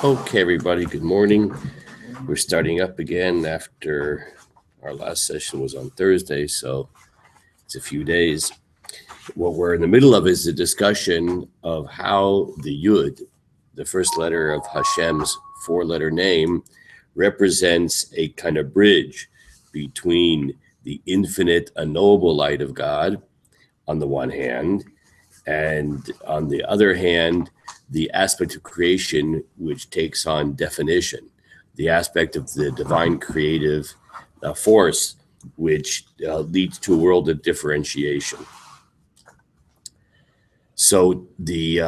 Okay, everybody, good morning. We're starting up again after our last session was on Thursday, so it's a few days. What we're in the middle of is a discussion of how the Yud, the first letter of Hashem's four-letter name, represents a kind of bridge between the infinite, unknowable light of God on the one hand, and on the other hand, the aspect of creation which takes on definition, the aspect of the divine creative force which leads to a world of differentiation. So the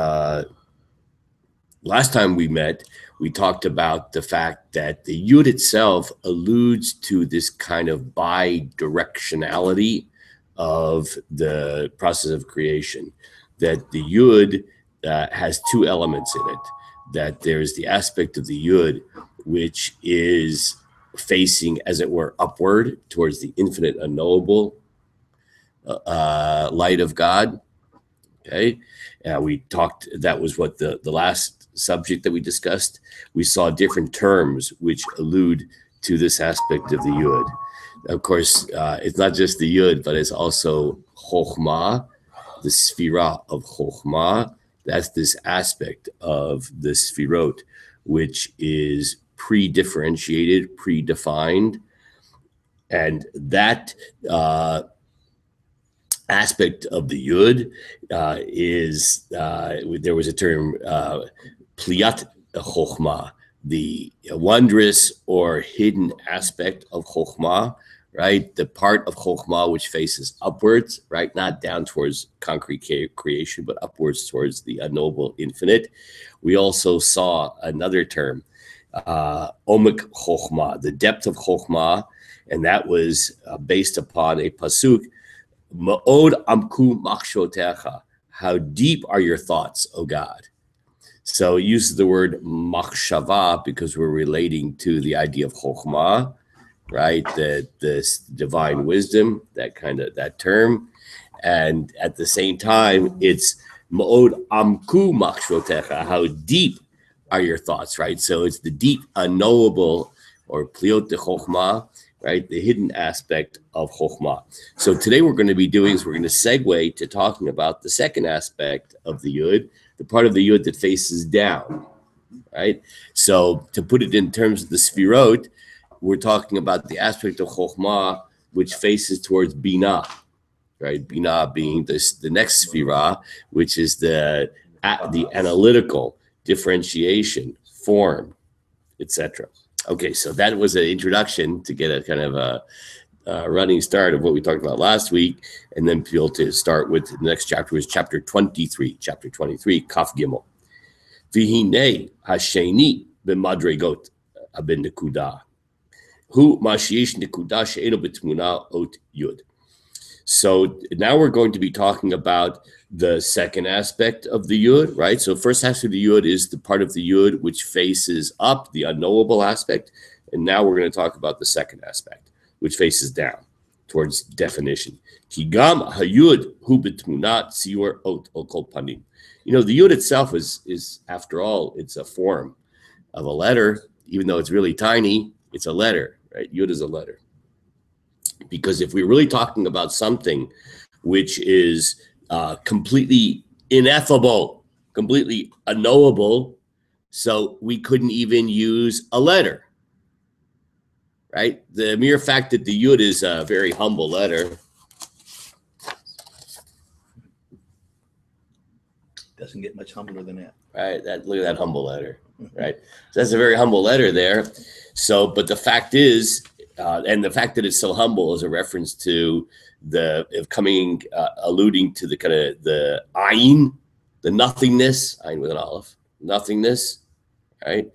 last time we met, we talked about the fact that the Yud itself alludes to this kind of bi-directionality of the process of creation, that the Yud has two elements in it, that there's the aspect of the Yud which is facing, as it were, upward towards the infinite unknowable light of God. Okay, we talked, that was what the last subject that we discussed. We saw different terms which allude to this aspect of the Yud. Of course, it's not just the Yud, but it's also Chokhmah, the Sphira of Chokhmah. That's this aspect of the Sphirot, which is pre-differentiated, predefined. And that aspect of the Yud is, there was a term, Pliyat Chokhmah, the wondrous or hidden aspect of Chokhmah, right? The part of Chokhmah which faces upwards, right? Not down towards concrete creation, but upwards towards the unknowable infinite. We also saw another term, Omek Chokhmah, the depth of Chokhmah, and that was based upon a pasuk, Ma'od amku machshotecha, how deep are your thoughts, O God? So it uses the word machshava because we're relating to the idea of Chokhmah, right? This divine wisdom, that term. And at the same time, it's Ma'od amku machshotecha, how deep are your thoughts, right? So it's the deep, unknowable, or pliot de Chokhmah, right? The hidden aspect of Chokhmah. So today we're going to segue to talking about the second aspect of the Yud, the part of the Yud that faces down, right? So to put it in terms of the Sphirot, we're talking about the aspect of Chokhmah which faces towards Binah, right? Binah being the next Sphira, which is the analytical differentiation, form, etc. Okay, so that was an introduction to get a kind of a running start of what we talked about last week, and then feel to start with the next chapter was chapter 23. Chapter 23, Kaf Gimel. V'hinei hasheni b'madregot abin nekuda. Hu mashiesh nekuda she'eno b'tmuna ot yud. So now we're going to be talking about the second aspect of the Yud, right? So first half of the Yud is the part of the Yud which faces up, the unknowable aspect. And now we're going to talk about the second aspect, which faces down towards definition. Kigam hayud hu b'tmunat siur ot ol kol panim. You know, the Yud itself is, after all, it's a form of a letter. Even though it's really tiny, it's a letter, right? Yud is a letter. Because if we're really talking about something which is completely ineffable, completely unknowable, so we couldn't even use a letter, right? The mere fact that the Yud is a very humble letter. Doesn't get much humbler than that. Right, look at that humble letter, right? So that's a very humble letter there. So, but the fact is, and the fact that it's so humble is a reference to alluding to the kind of the ayin, the nothingness, ayin with an aleph, nothingness, right?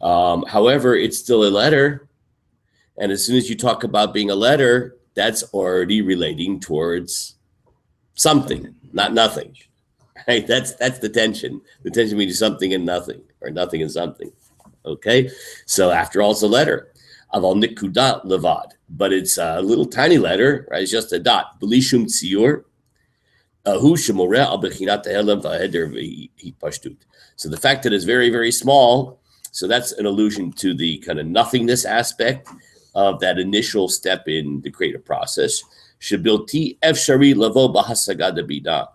However, it's still a letter. And as soon as you talk about being a letter, that's already relating towards something, not nothing, right? That's the tension. The tension between something and nothing, or nothing and something, okay? So after all, it's a letter. Aval nikuda levad, but it's a little tiny letter, right? It's just a dot. Belishum tziur, hu shemoreh al bechinat ha'elam v'heder v'hitpashtut. So the fact that it's very, very small So that's an allusion to the kind of nothingness aspect of that initial step in the creative process. Shabilti efshari lavo bahasagada bina.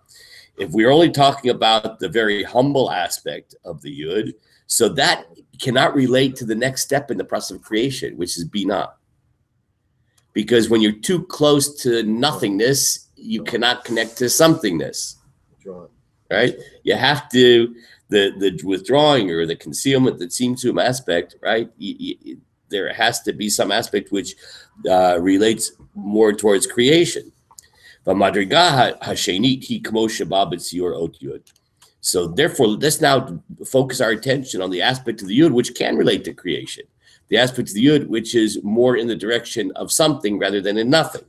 If we're only talking about the very humble aspect of the yud, so that cannot relate to the next step in the process of creation, which is bina. Because when you're too close to nothingness, you cannot connect to somethingness. Right? You have to, the withdrawing or the concealment, the tzimtzum aspect, right? There has to be some aspect which relates more towards creation. So therefore, let's now focus our attention on the aspect of the yud which can relate to creation. The aspect of the yud which is more in the direction of something rather than in nothing.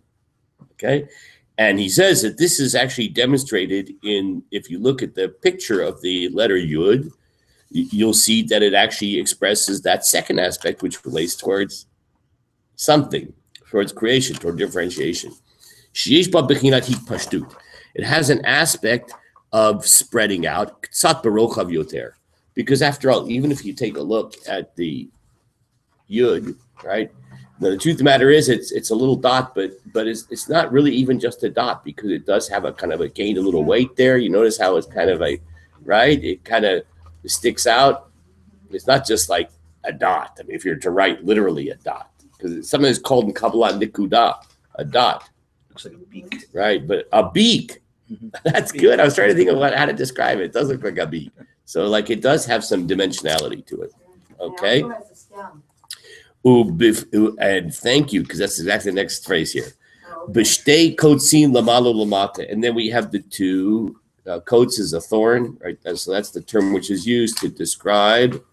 Okay? And he says that this is actually demonstrated in, if you look at the picture of the letter yud, you'll see that it actually expresses that second aspect which relates towards something, towards creation, toward differentiation. It has an aspect of spreading out, because after all, even if you take a look at the yud, right? The truth of the matter is it's a little dot, but it's not really even just a dot, because it does have a kind of gained a little weight there. You notice how it's kind of right? It kind of sticks out. It's not just like a dot. I mean, if you're to write literally a dot, because something is called in Kabbalah nikuda, a dot. Looks like a beak. Right, but a beak. That's good. I was trying to think of how to describe it. It does look like a beak. So like it does have some dimensionality to it. Okay. And thank you, because that's exactly the next phrase here. B'shtei kotzin lamalo lamata. And then we have the two, kotz is a thorn, right? So that's the term which is used to describe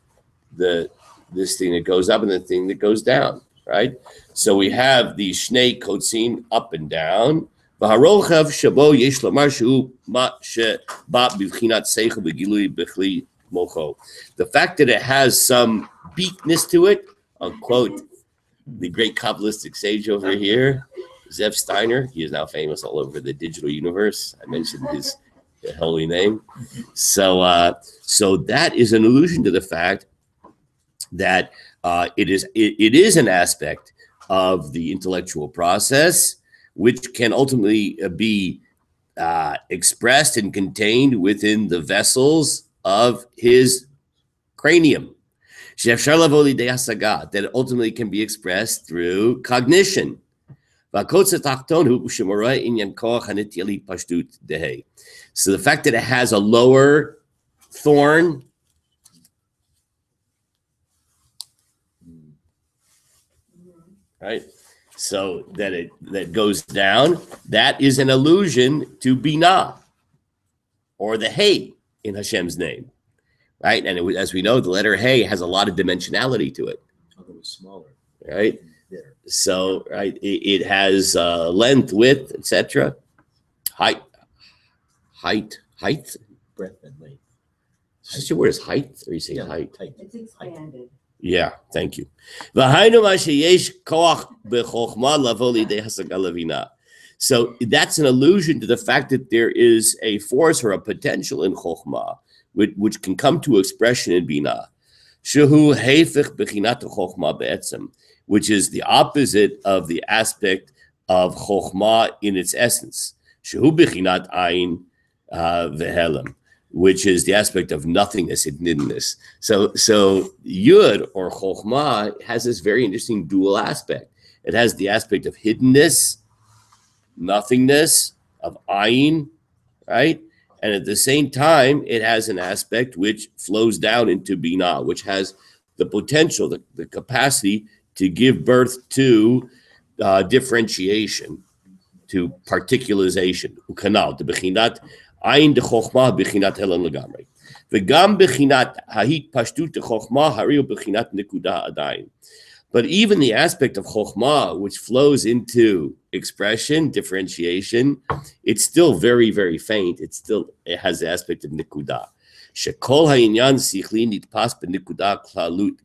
this thing that goes up and the thing that goes down, right? So we have the shnei kotzin up and down. V'harochav shabo yesh lamar shu ma sheba b'vchinat seichel v'gilui b'chli mocho. The fact that it has some beakness to it, I'll quote the great Kabbalistic sage over here, Zev Steiner. He is now famous all over the digital universe. I mentioned his holy name. So that is an allusion to the fact that it is an aspect of the intellectual process which can ultimately be expressed and contained within the vessels of his cranium. That ultimately can be expressed through cognition. So the fact that it has a lower thorn, right? So that goes down, that is an allusion to Binah, or the Hey in Hashem's name. Right, and as we know, the letter Hey has a lot of dimensionality to it. Although it's smaller, right? So, right, it has length, width, etc. Height, breadth, and length. Is your word is height, or you say height? It's expanded. Yeah, thank you. So that's an allusion to the fact that there is a force or a potential in Chokhmah which can come to expression in Binah. Shehu heifich bechinat Chokhmah be'etzem, which is the opposite of the aspect of Chokhmah in its essence. Shehu bechinat ayin vehelem, which is the aspect of nothingness and hiddenness. So Yud or Chokhmah has this very interesting dual aspect. It has the aspect of hiddenness, nothingness, of ayin, right? And at the same time, it has an aspect which flows down into Binah, which has the potential, the capacity to give birth to differentiation, to particularization. Ukanal, the bechinat ayin de chokhmah bechinat helen legamri. V'gam bechinat hahit pashtut de chokhmah hariu bechinat nekuda adayin. But even the aspect of chokhmah, which flows into expression, differentiation, it's still very, very faint. It has the aspect of nikuda. Shekol ha'inyan sichli nitpas b'nikuda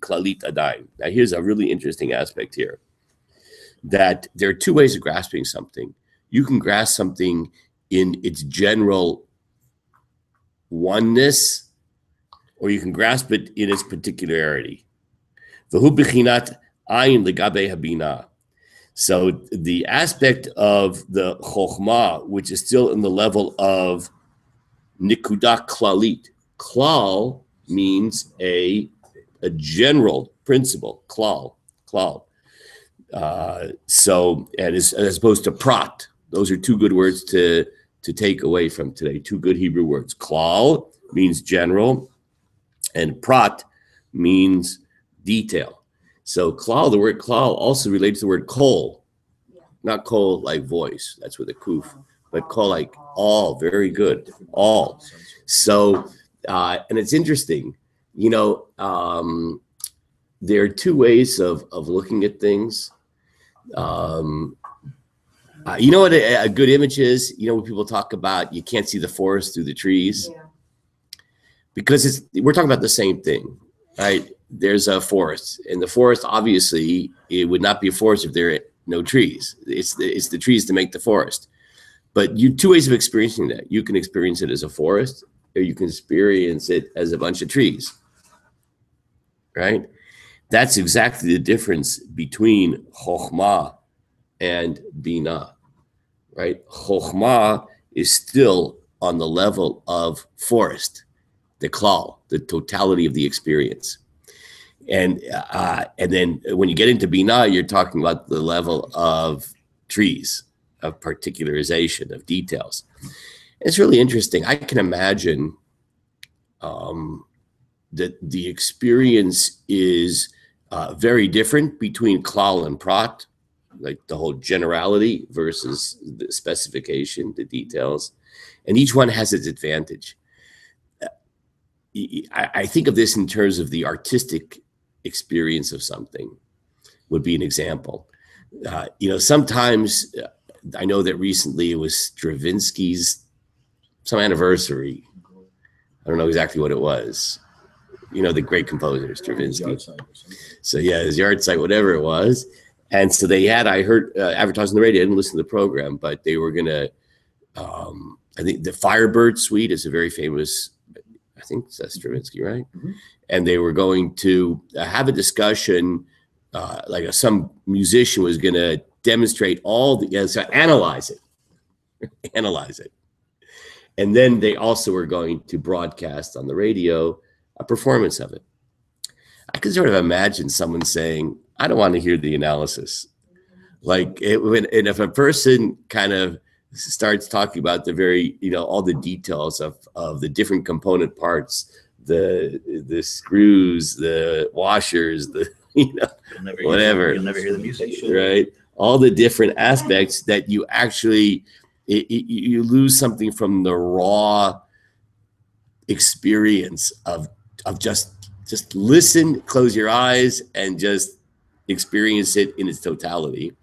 klalit adayin. Now, here's a really interesting aspect here, that there are two ways of grasping something. You can grasp something in its general oneness, or you can grasp it in its particularity. V'hu b'chinat ayin legabe habina. So the aspect of the chokhmah, which is still in the level of nikudah klalit. Klal means a general principle. Klal. So, and as opposed to prat, those are two good words to take away from today. Two good Hebrew words. Klal means general, and prat means detail. So klal, the word klal also relates to the word kol, not kol like voice. That's with a kuf, but kol like all. Very good, all. So, and it's interesting, there are two ways of looking at things. You know what a good image is? When people talk about you can't see the forest through the trees, because we're talking about the same thing, right? There's a forest, and the forest, obviously, it would not be a forest if there are no trees. It's the trees to make the forest. But two ways of experiencing that. You can experience it as a forest, or you can experience it as a bunch of trees, right? That's exactly the difference between chokhmah and bina, right? Chokhmah is still on the level of forest, the klal, the totality of the experience. And then when you get into bina, you're talking about the level of trees, of particularization, of details. It's really interesting. I can imagine that the experience is very different between klal and prat, like the whole generality versus the specification, the details, and each one has its advantage. I think of this in terms of the artistic experience of something would be an example. Sometimes I know that recently it was Stravinsky's some anniversary. I don't know exactly what it was. The great composer Stravinsky. So yeah, his yard site, whatever it was. And so they had, I heard advertised on the radio. I didn't listen to the program, but they were gonna. I think the Firebird Suite is a very famous. I think that's Stravinsky, right? Mm-hmm. And they were going to have a discussion, some musician was going to demonstrate analyze it. And then they also were going to broadcast on the radio a performance of it. I could sort of imagine someone saying, I don't want to hear the analysis. And if a person kind of starts talking about the very, all the details of the different component parts, the screws, the washers, whatever. You'll never hear the music, right? All the different aspects that you actually, you lose something from the raw experience of just listen, close your eyes, and just experience it in its totality.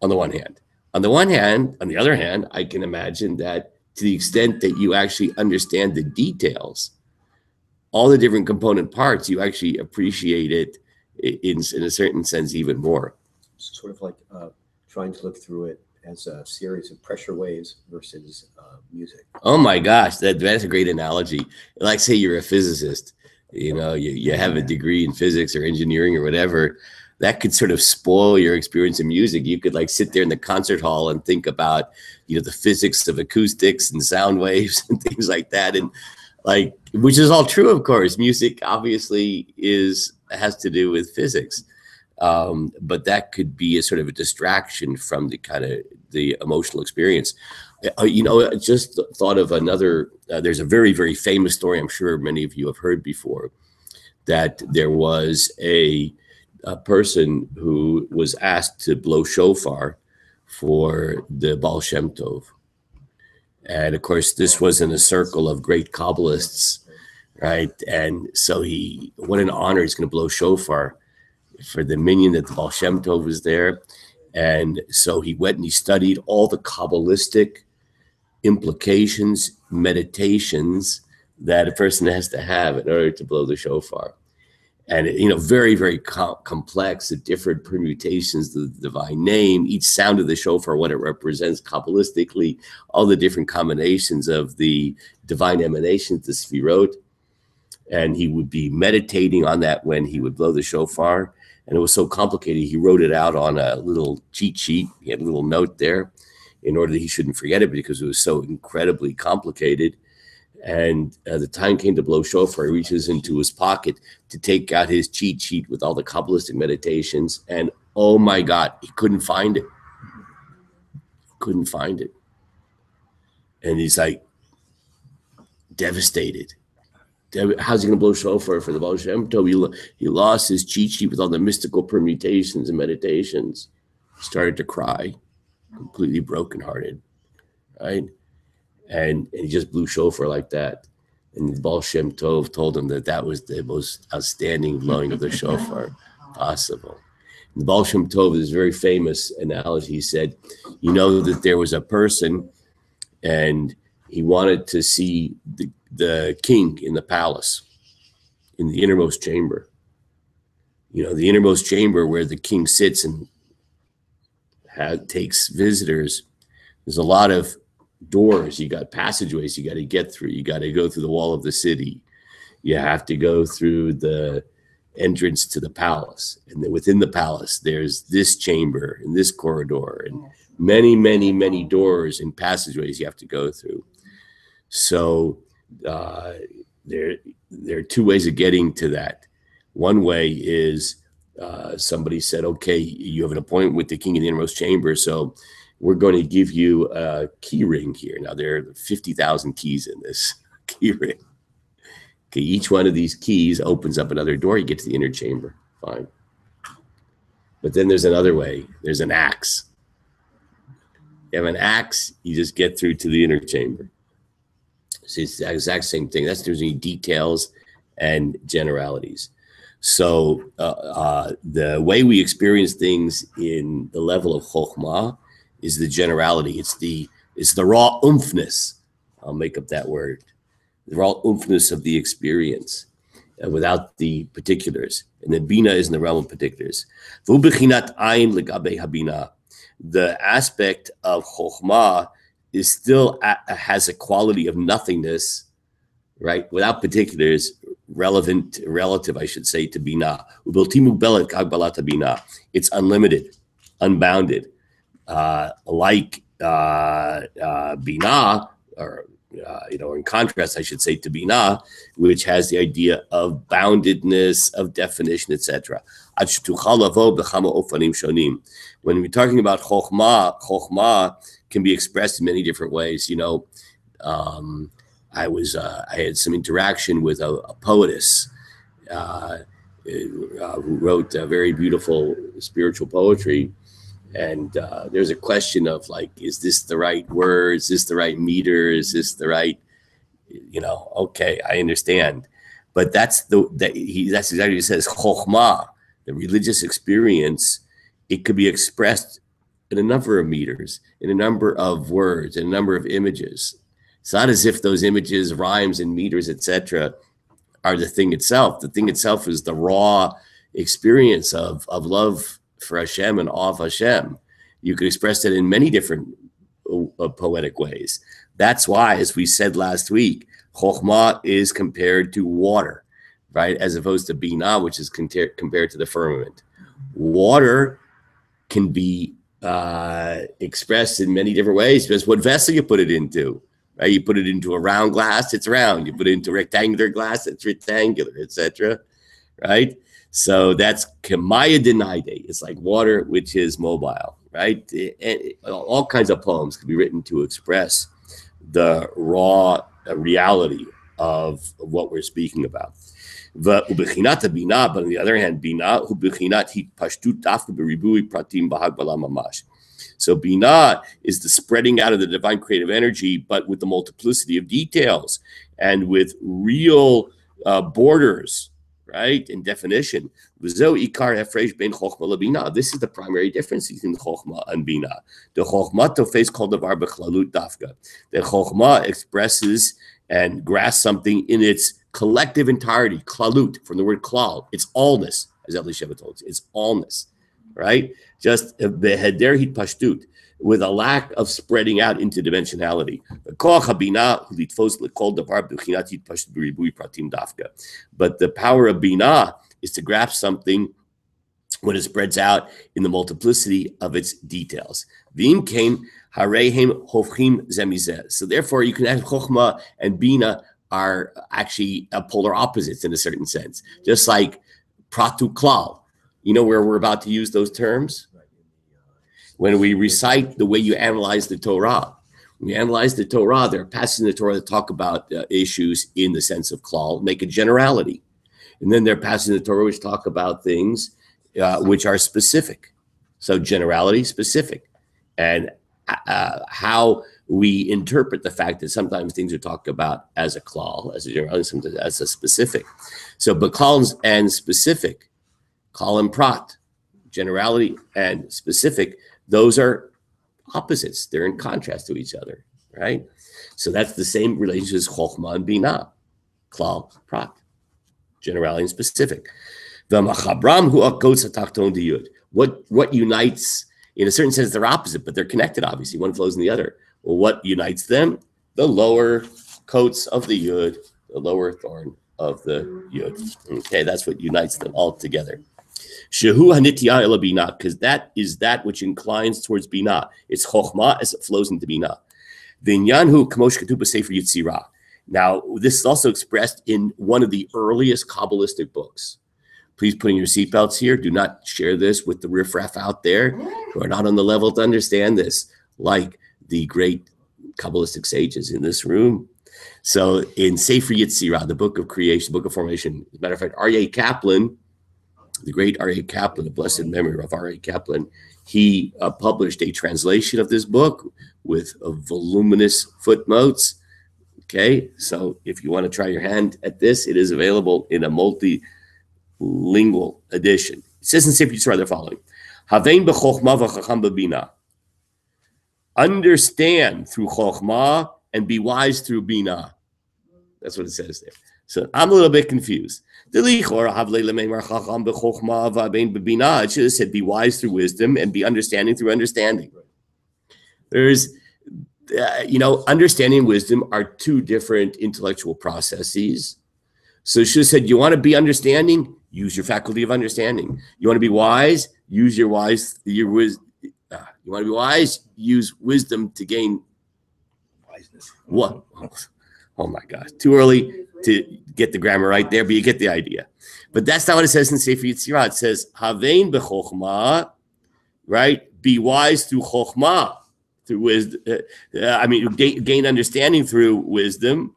On the one hand. On the other hand, I can imagine that to the extent that you actually understand the details, all the different component parts, you actually appreciate it in a certain sense even more. It's sort of like trying to look through it as a series of pressure waves versus music. Oh my gosh, that's a great analogy. Like say you're a physicist, you have a degree in physics or engineering or whatever. That could sort of spoil your experience in music. You could sit there in the concert hall and think about, the physics of acoustics and sound waves and things like that. And which is all true, of course. Music obviously has to do with physics. But that could be a sort of a distraction from the emotional experience. I just thought of another, there's a very, very famous story I'm sure many of you have heard before, that there was a person who was asked to blow shofar for the Baal Shem Tov. And of course, this was in a circle of great Kabbalists, right? And so what an honor, he's going to blow shofar for the minyan that the Baal Shem Tov was there. And so he went and he studied all the Kabbalistic implications, meditations that a person has to have in order to blow the shofar. And, very, very complex, the different permutations, the divine name, each sound of the shofar, what it represents Kabbalistically, all the different combinations of the divine emanations, the sfirot. and he would be meditating on that when he would blow the shofar. And it was so complicated, he wrote it out on a little cheat sheet. He had a little note there in order that he shouldn't forget it, because it was so incredibly complicated. And the time came to blow shofar. He reaches into his pocket to take out his cheat sheet with all the Kabbalistic meditations. And oh my God, he couldn't find it. Couldn't find it. And he's like devastated. How's he going to blow shofar for the Baal Shem Tov? He lost his cheat sheet with all the mystical permutations and meditations. He started to cry, completely brokenhearted, right? And he just blew shofar like that. And the Baal Shem Tov told him that that was the most outstanding blowing of the shofar possible. And the Baal Shem Tov, this very famous analogy, he said, you know that there was a person and he wanted to see the king in the palace, in the innermost chamber. You know, the innermost chamber where the king sits and takes visitors. There's a lot of doors. You got passageways you got to get through. You got to go through the wall of the city. You have to go through the entrance to the palace. And then within the palace, there's this chamber and this corridor and many, many, many doors and passageways you have to go through. So there are two ways of getting to that. One way is somebody said, okay, you have an appointment with the king in the innermost chamber, so we're going to give you a key ring here. Now, there are 50,000 keys in this key ring. Okay, each one of these keys opens up another door. You get to the inner chamber. Fine. But then there's another way. There's an axe. You have an axe, you just get through to the inner chamber. So it's the exact same thing. That's there's any details and generalities. So the way we experience things in the level of Chokhmah is the generality. It's the raw oomphness. I'll make up that word. The raw oomphness of the experience without the particulars. And then Bina is in the realm of particulars. The aspect of Chokhmah is still has a quality of nothingness, right? Without particulars, relative, I should say, to Bina. It's unlimited, unbounded. Like Bina, or in contrast, I should say, to Bina, which has the idea of boundedness, of definition, etc. When we're talking about Chokhmah can be expressed in many different ways. I had some interaction with a poetess who wrote very beautiful spiritual poetry. And there's a question of like, is this the right word? Is this the right meter? Is this the right, okay, I understand. But that's exactly what he says. Chokhmah, the religious experience, it could be expressed in a number of meters, in a number of words, in a number of images. It's not as if those images, rhymes, and meters, etc., are the thing itself. The thing itself is the raw experience of love for Hashem and awe of Hashem. You could express that in many different poetic ways. That's why, as we said last week, Chokhmah is compared to water, right? As opposed to Binah, which is compared to the firmament. Water can be expressed in many different ways, because what vessel you put it into, right? You put it into a round glass, it's round. You put it into rectangular glass, it's rectangular, etc. Right? So that's Kemaya Denaide. It's like water, which is mobile, right? All kinds of poems can be written to express the raw reality of what we're speaking about. But on the other hand, Bina, so Bina is the spreading out of the divine creative energy, but with the multiplicity of details and with real borders, right, and definition. This is the primary difference between Chokhmah and Bina. The Chokhmah tofes kol davar bechlalut dafka. The Chokhmah expresses and grasps something in its collective entirety, klalut, from the word klal. It's allness, as Elisha told us. It's allness, right? Just beheder hit pashtut. with a lack of spreading out into dimensionality. But the power of Binah is to grasp something when it spreads out in the multiplicity of its details. So therefore, you can have Chokhmah and Bina are actually polar opposites in a certain sense, just like Pratu Klal. You know where we're about to use those terms? When we recite the way you analyze the Torah. When you analyze the Torah, there are passages in the Torah that talk about issues in the sense of klal, make a generality. And then there are passages in the Torah which talk about things which are specific. So generality, specific. And how we interpret the fact that sometimes things are talked about as a klal, as a generality, sometimes as a specific. So but klal and specific, klal and prat, generality and specific, those are opposites. They're in contrast to each other, right? So that's the same relationship as Chokhmah and Binah, klal, prat, generality and specific. What unites, in a certain sense, they're opposite, but they're connected, obviously. One flows in the other. Well, what unites them? The lower coats of the yud, the lower thorn of the yud. Okay, that's what unites them all together. Shehu hanitiyah ela binah, because that is that which inclines towards binah. It's chokhmah as it flows into binah. V'inyanhu kamosh katuba sefer yitzirah. Now, this is also expressed in one of the earliest Kabbalistic books. Please put in your seatbelts here. Do not share this with the riffraff out there who are not on the level to understand this, like the great Kabbalistic sages in this room. So in Sefer Yetzirah, the book of creation, book of formation, as a matter of fact, R.A. Kaplan, the great R.A. Kaplan, the blessed memory of R.A. Kaplan, he published a translation of this book with voluminous footnotes. Okay, so if you want to try your hand at this, it is available in a multilingual edition. It says in Sefer Yetzirah the following: Havein b'chokhmah v'chacham b'bina. Understand through chokhmah and be wise through bina. That's what it says there. So I'm a little bit confused. It should have said be wise through wisdom and be understanding through understanding. There's, understanding and wisdom are two different intellectual processes. So it should have said, you want to be understanding, use your faculty of understanding. You want to be wise, use your wisdom. You want to be wise, use wisdom to gain wiseness. What? Oh my gosh, too early to get the grammar right there, but you get the idea. But that's not what it says in Sefer Yetzirah. It says, Havein b'chokhmah, right? Be wise through chokhmah, through wisdom. Gain understanding through wisdom,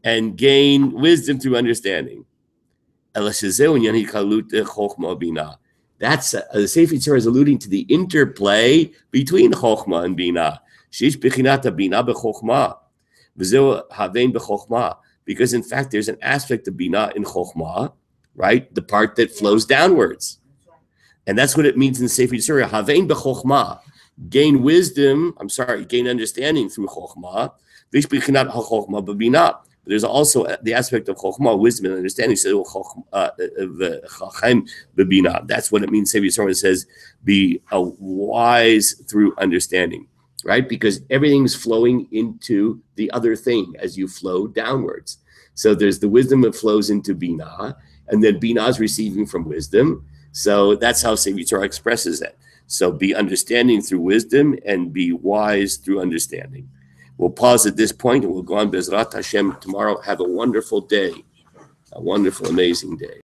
and gain wisdom through understanding. That's the Sefer Yetzirah is alluding to the interplay between chokhmah and binah. Sheish b'chinat binah b'chokhmah. Because in fact, there's an aspect of binah in chokhmah, right? The part that flows downwards. And that's what it means in Sefer Yetzirah. Havein b'chokhmah. Gain understanding through chokhmah. But there's also the aspect of chokhmah, wisdom and understanding. So that's what it means. Sefer Yetzirah says, be wise through understanding. Right? Because everything's flowing into the other thing as you flow downwards. So there's the wisdom that flows into Binah, and then Binah is receiving from wisdom. So that's how Sefer Yetzirah expresses it. So be understanding through wisdom and be wise through understanding. We'll pause at this point and we'll go on Bezrat Hashem tomorrow. Have a wonderful day, a wonderful, amazing day.